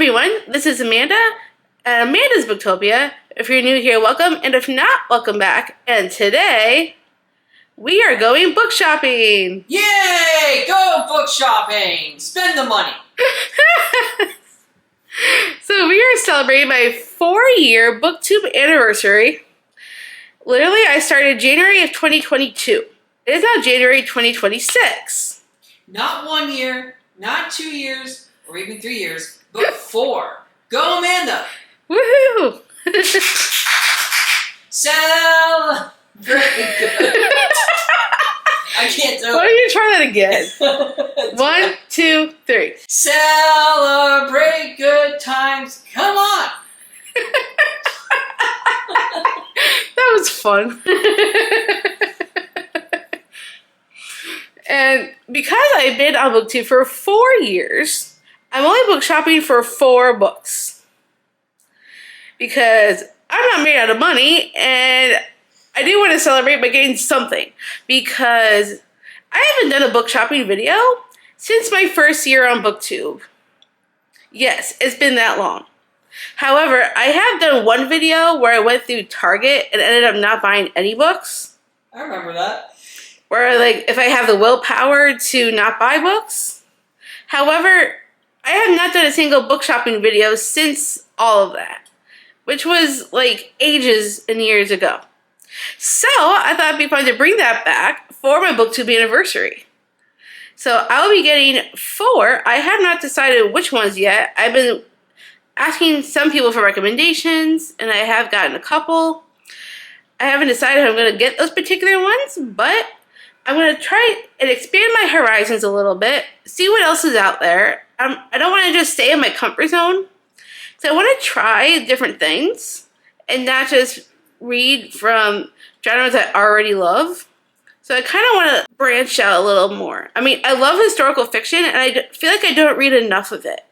everyone, this is Amanda at Amanda's Booktopia. If you're new here, welcome, and if not, welcome back. And today, we are going book shopping! Yay! Go book shopping! Spend the money! So we are celebrating my 4-year Booktube anniversary. Literally, I started January of 2022. It is now January 2026. Not 1 year, not 2 years, or even 3 years, but 4. Go, Amanda! Woohoo! Celebrate good. I can't do it. Why don't you try that again? 1, 2, 3. Celebrate good times. Come on! That was fun. And because I've been on Booktube for 4 years, I'm only book shopping for 4 books. Because I'm not made out of money, and I do want to celebrate by getting something. Because I haven't done a book shopping video since my first year on Booktube. Yes, it's been that long. However, I have done one video where I went through Target and ended up not buying any books. I remember that. Where, like, if I have the willpower to not buy books. However, I have not done a single book shopping video since all of that. Which was, like, ages and years ago. So, I thought it'd be fun to bring that back for my Booktube anniversary. So, I'll be getting 4. I have not decided which ones yet. I've been asking some people for recommendations, and I have gotten a couple. I haven't decided if I'm going to get those particular ones, but I'm going to try and expand my horizons a little bit, see what else is out there. I don't want to just stay in my comfort zone. So I want to try different things and not just read from genres I already love. So I kind of want to branch out a little more. I mean, I love historical fiction, and I feel like I don't read enough of it.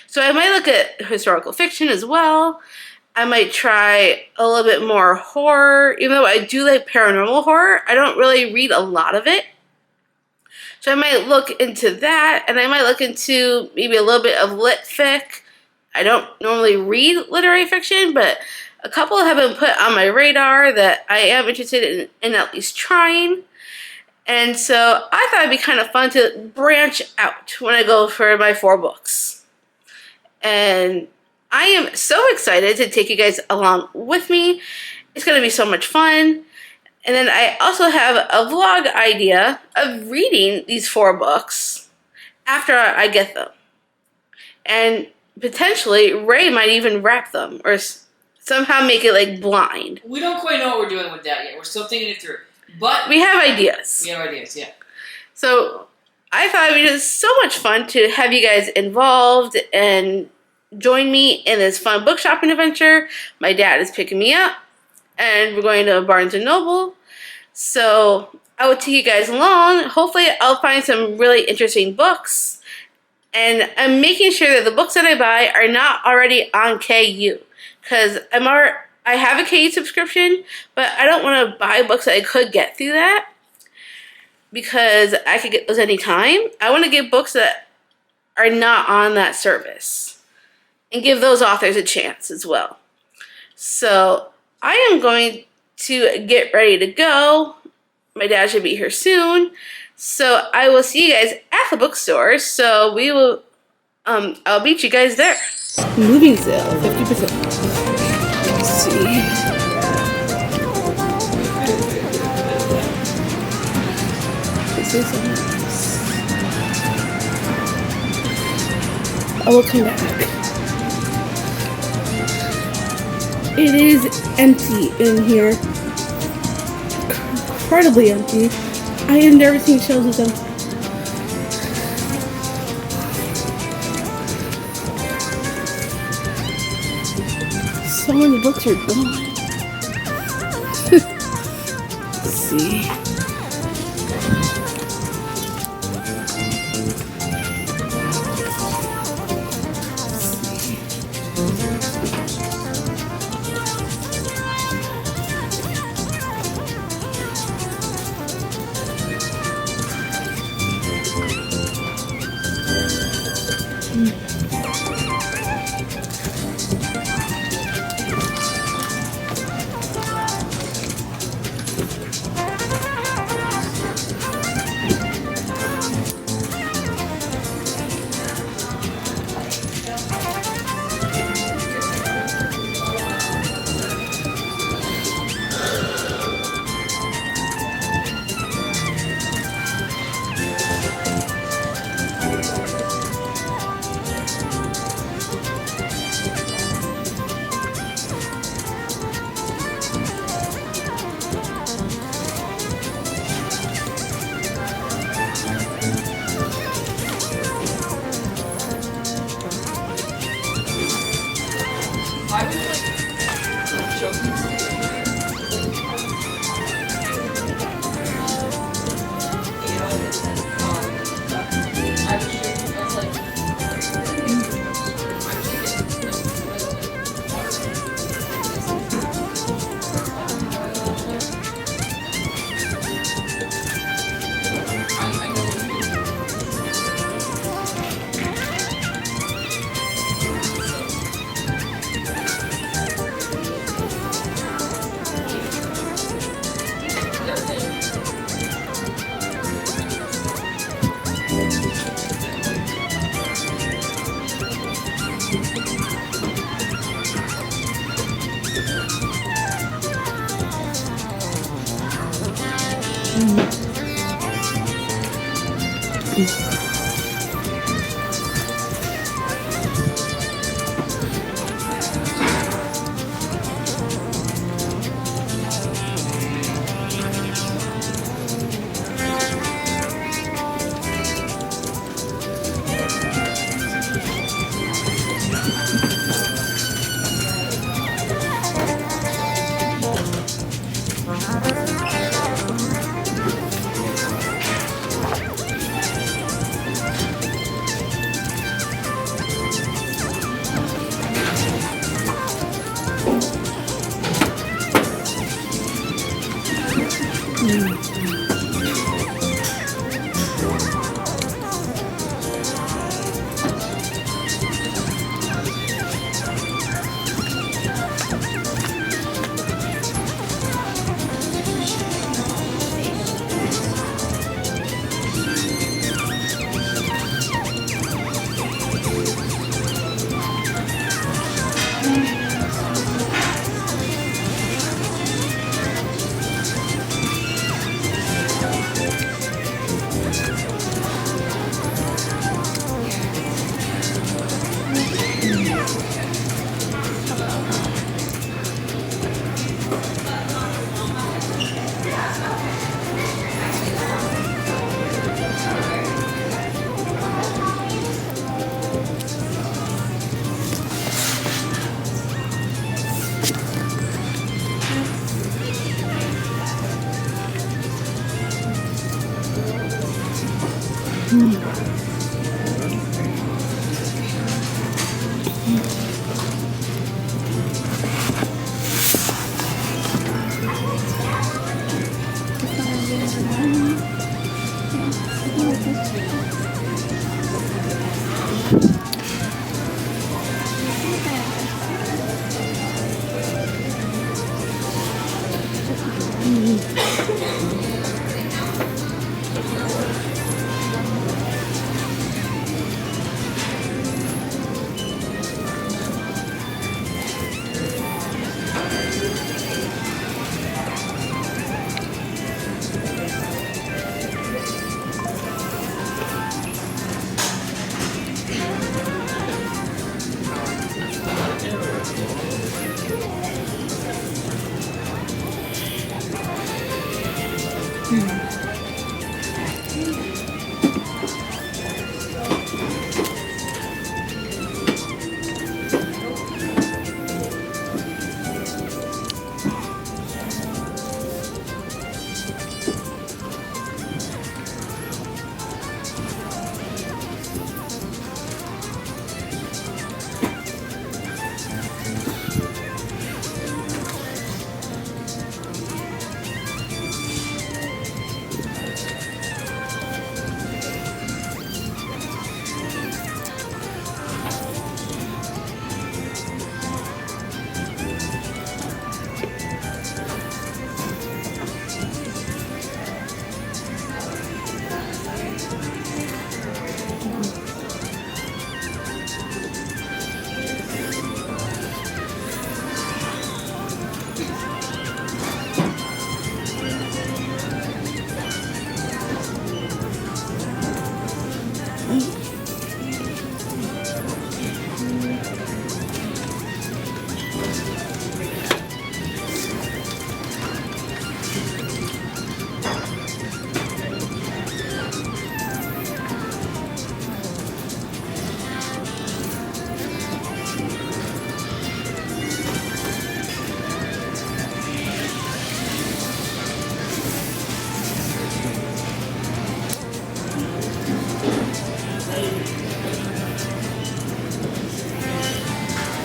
So I might look at historical fiction as well. I might try a little bit more horror. Even though I do like paranormal horror, I don't really read a lot of it. So I might look into that, and I might look into maybe a little bit of lit fic. I don't normally read literary fiction, but a couple have been put on my radar that I am interested in at least trying. And so I thought it'd be kind of fun to branch out when I go for my 4 books. And I am so excited to take you guys along with me. It's going to be so much fun. And then I also have a vlog idea of reading these 4 books after I get them. And potentially, Ray might even wrap them or somehow make it like blind. We don't quite know what we're doing with that yet. We're still thinking it through. But we have ideas. We have ideas, yeah. So I thought it was so much fun to have you guys involved and join me in this fun book shopping adventure. My dad is picking me up, and we're going to Barnes & Noble. So I will take you guys along. Hopefully I'll find some really interesting books. And I'm making sure that the books that I buy are not already on KU. Because I have a KU subscription, but I don't want to buy books that I could get through that. Because I could get those anytime. I want to get books that are not on that service. And give those authors a chance as well. So I am going to get ready to go. My dad should be here soon. So I will see you guys at the bookstore. So we will, I'll meet you guys there. Moving sale, 50%. Let's see. This is nice. I will come back. It is empty in here. Incredibly empty. I have never seen shelves as empty. So many books are gone. Let's see. I was like joking. I was like,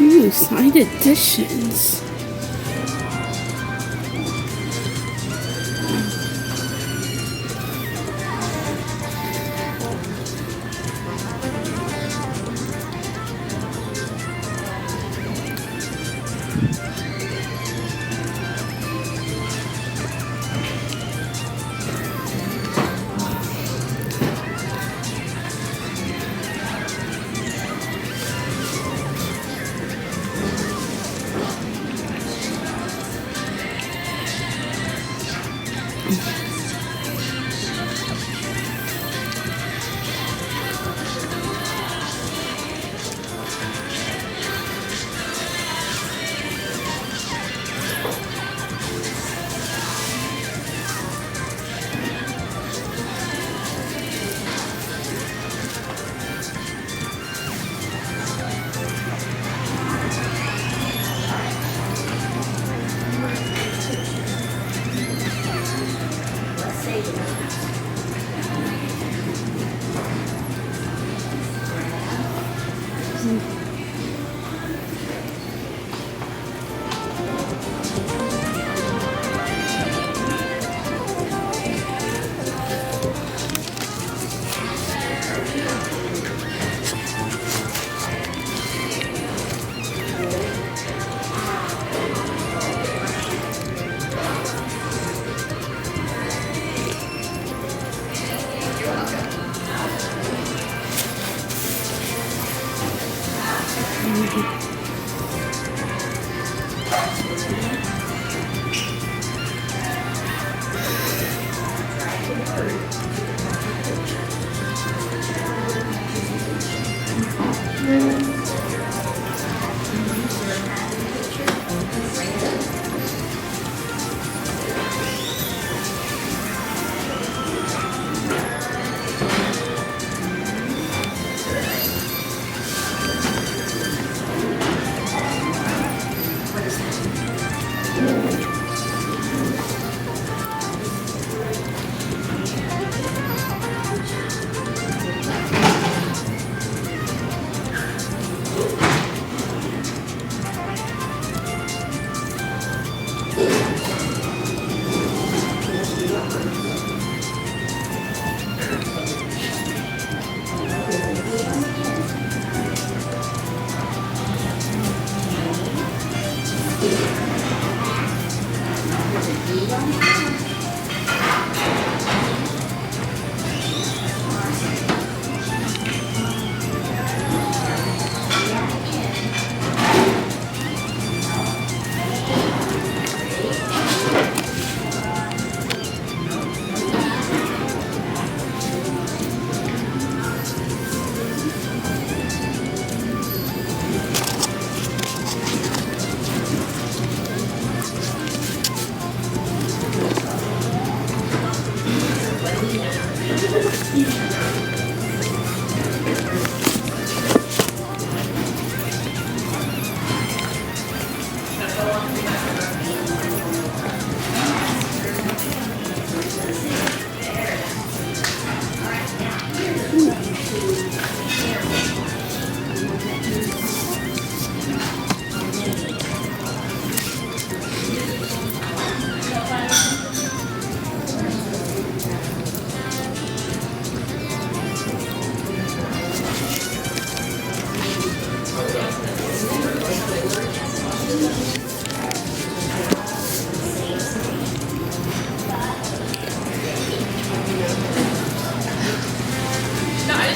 Ooh, signed editions.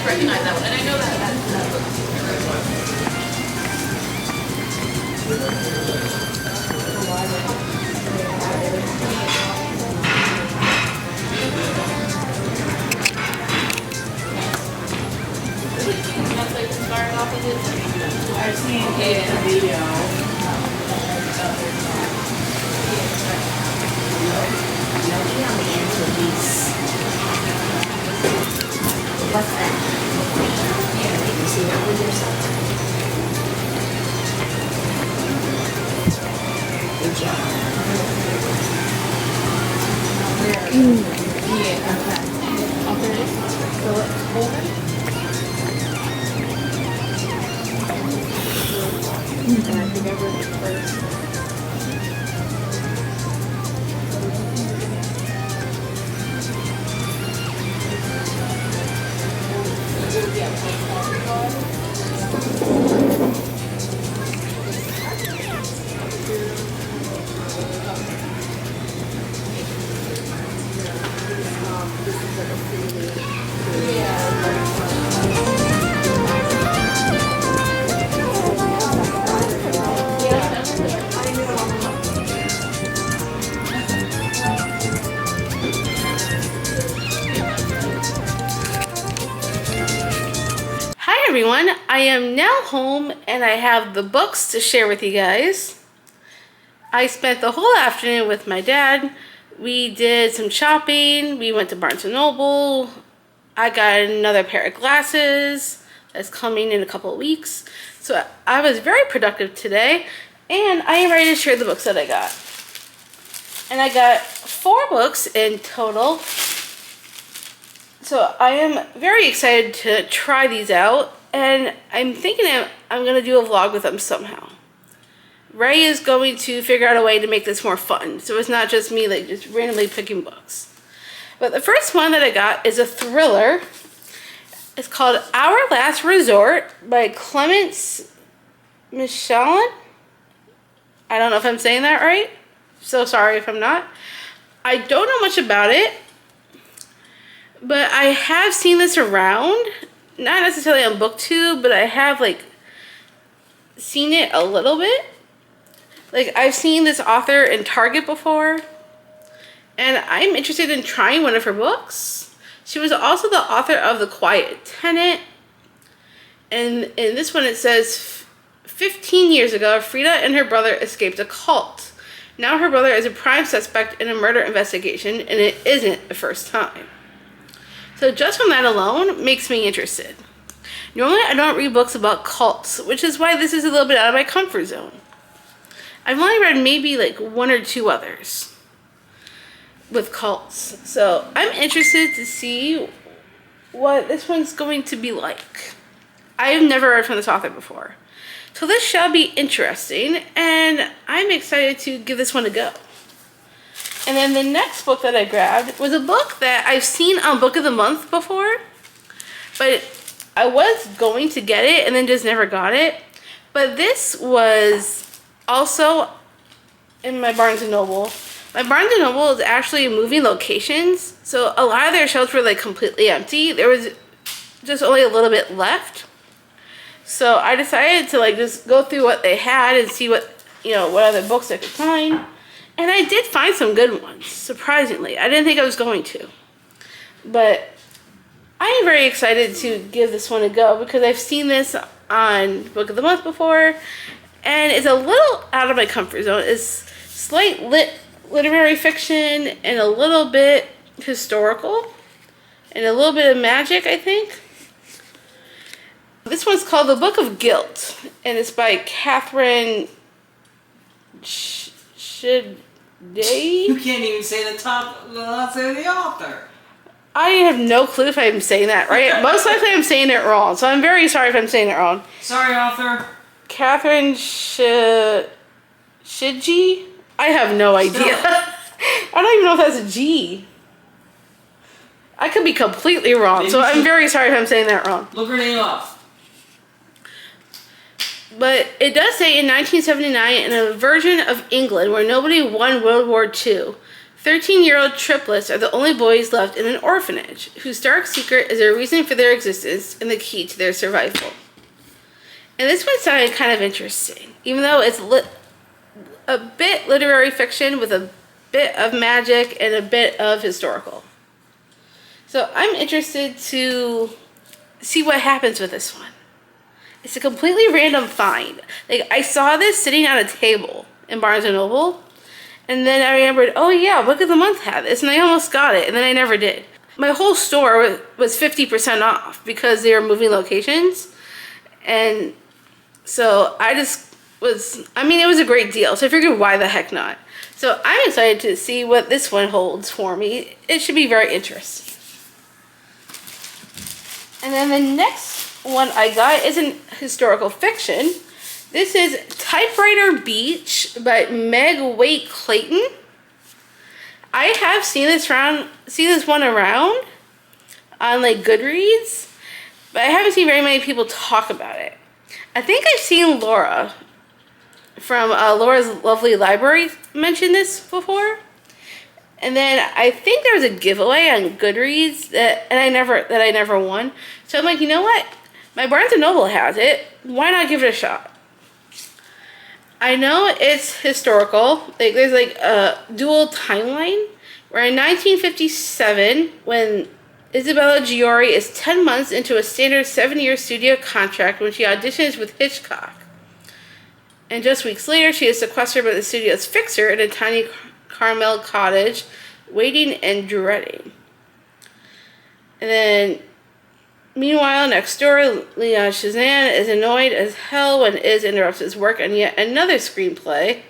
recognize that one, and I know that book. That's like starting off with it. I've seen it in a video. Nobody on the anchovies. What's that? Yeah, you see that with yourself. Good job. Yeah, okay. Okay. So let's hold it. And I think I read it first. Hi everyone, I am now home and I have the books to share with you guys. I spent the whole afternoon with my dad. We did some shopping, we went to Barnes & Noble. I got another pair of glasses that's coming in a couple of weeks. So I was very productive today and I am ready to share the books that I got. And I got 4 books in total. So I am very excited to try these out, and I'm thinking I'm going to do a vlog with them somehow. Ray is going to figure out a way to make this more fun, so it's not just me like just randomly picking books. But the first one that I got is a thriller. It's called Our Last Resort by Clemence Michelin. I don't know if I'm saying that right. So sorry if I'm not. I don't know much about it, but I have seen this around. Not necessarily on Booktube, but I have like seen it a little bit. Like I've seen this author in Target before, and I'm interested in trying one of her books. She was also the author of The Quiet Tenant, and in this one it says 15 years ago, Frida and her brother escaped a cult. Now her brother is a prime suspect in a murder investigation, and it isn't the first time. So just from that alone makes me interested. Normally I don't read books about cults, which is why this is a little bit out of my comfort zone. I've only read maybe like 1 or 2 others with cults. So I'm interested to see what this one's going to be like. I have never read from this author before. So this shall be interesting, and I'm excited to give this one a go. And then the next book that I grabbed was a book that I've seen on Book of the Month before, but I was going to get it and then just never got it. But this was also in my Barnes & Noble. My Barnes & Noble is actually moving locations, so a lot of their shelves were like completely empty. There was just only a little bit left. So I decided to like just go through what they had and see what other books I could find. And I did find some good ones, surprisingly. I didn't think I was going to. But I am very excited to give this one a go because I've seen this on Book of the Month before. And it's a little out of my comfort zone. It's slight literary fiction and a little bit historical. And a little bit of magic, I think. This one's called The Book of Guilt. And it's by Catherine Day? You can't even say the last name of the author. I have no clue if I'm saying that right. Most likely I'm saying it wrong, so I'm very sorry if I'm saying it wrong. Sorry, author. Catherine Shidji? I have no idea. I don't even know if that's a G. I could be completely wrong, so I'm very sorry if I'm saying that wrong. Look her name up. But it does say in 1979, in a version of England where nobody won World War II, 13-year-old triplets are the only boys left in an orphanage, whose dark secret is their reason for their existence and the key to their survival. And this one sounded kind of interesting, even though it's a bit literary fiction with a bit of magic and a bit of historical. So I'm interested to see what happens with this one. It's a completely random find. Like, I saw this sitting on a table in Barnes & Noble, and then I remembered, oh yeah, Book of the Month had this, and I almost got it, and then I never did. My whole store was 50% off because they were moving locations, and so I just was, it was a great deal, so I figured why the heck not. So I'm excited to see what this one holds for me. It should be very interesting. And then the next one I got is an historical fiction. This is Typewriter Beach by Meg Waite Clayton. I have seen this one around on like GoodReads, but I haven't seen very many people talk about it. I think I've seen Laura from Laura's Lovely Library mention this before. And then I think there was a giveaway on GoodReads that I never won. So I'm like, you know what? My Barnes & Noble has it. Why not give it a shot? I know it's historical. Like there's like a dual timeline where in 1957, when Isabella Giori is 10 months into a standard 7-year studio contract when she auditions with Hitchcock. And just weeks later, she is sequestered by the studio's fixer in a tiny Carmel cottage, waiting and dreading. And then, meanwhile, next door, Leon Shazan is annoyed as hell when Iz interrupts his work on yet another screenplay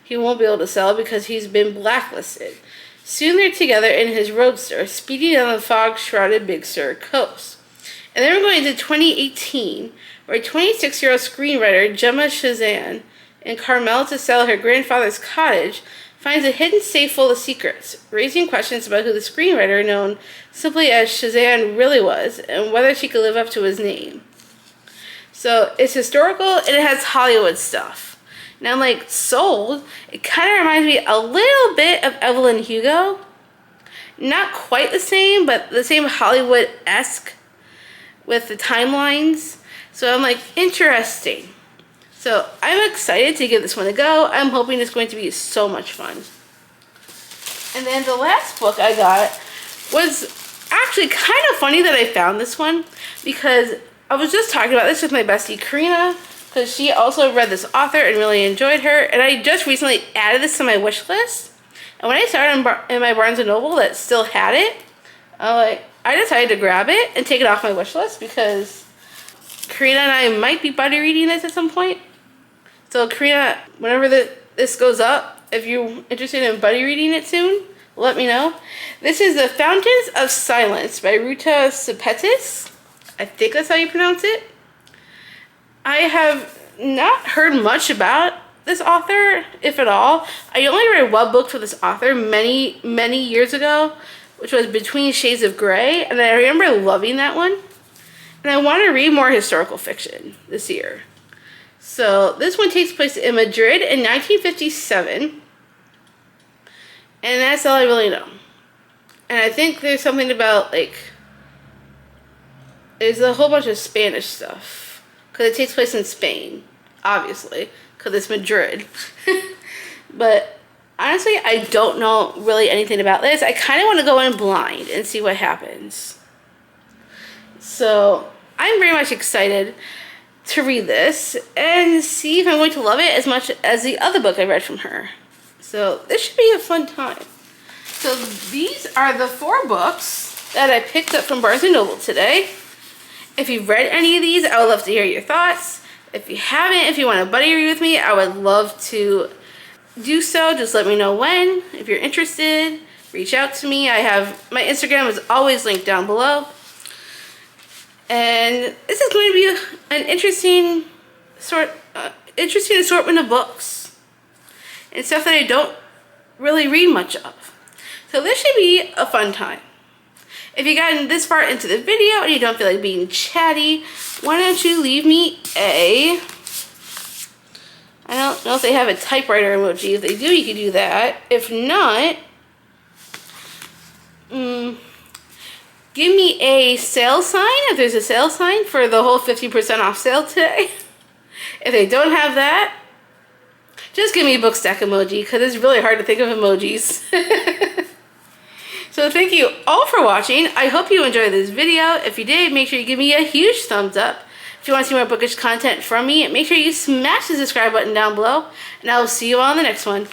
he won't be able to sell because he's been blacklisted. Soon they're together in his roadster, speeding down the fog-shrouded Big Sur coast. And then we're going to 2018, where 26-year-old screenwriter Gemma Shazan, in Carmel to sell her grandfather's cottage, finds a hidden safe full of secrets, raising questions about who the screenwriter known simply as Shazan really was, and whether she could live up to his name. So it's historical, and it has Hollywood stuff. And I'm like, sold. It kind of reminds me a little bit of Evelyn Hugo. Not quite the same, but the same Hollywood-esque with the timelines. So I'm like, interesting. So I'm excited to give this one a go. I'm hoping it's going to be so much fun. And then the last book I got was actually kind of funny that I found this one, because I was just talking about this with my bestie Karina, because she also read this author and really enjoyed her. And I just recently added this to my wish list. And when I started in my Barnes & Noble that still had it, I decided to grab it and take it off my wish list, because Karina and I might be buddy reading this at some point. So Karina, whenever this goes up, if you're interested in buddy reading it soon, let me know. This is The Fountains of Silence by Ruta Sepetys. I think that's how you pronounce it. I have not heard much about this author, if at all. I only read one book for this author many, many years ago, which was Between Shades of Grey, and I remember loving that one. And I want to read more historical fiction this year. So this one takes place in Madrid in 1957. And that's all I really know. And I think there's something about, like, there's a whole bunch of Spanish stuff. Because it takes place in Spain, obviously. Because it's Madrid. But honestly, I don't know really anything about this. I kind of want to go in blind and see what happens. So I'm very much excited to read this and see if I'm going to love it as much as the other book I read from her. So this should be a fun time. So these are the 4 books that I picked up from Barnes & Noble today. If you've read any of these, I would love to hear your thoughts. If you haven't, if you want to buddy read with me, I would love to do so. Just let me know when. If you're interested, reach out to me. My Instagram is always linked down below. And this is going to be an interesting assortment of books and stuff that I don't really read much of. So this should be a fun time. If you've gotten this far into the video and you don't feel like being chatty, why don't you leave me I don't know if they have a typewriter emoji. If they do, you can do that. If not, give me a sale sign if there's a sale sign for the whole 50% off sale today. If they don't have that, just give me a book stack emoji, because it's really hard to think of emojis. So thank you all for watching. I hope you enjoyed this video. If you did, make sure you give me a huge thumbs up. If you want to see more bookish content from me, make sure you smash the subscribe button down below. And I will see you all in the next one.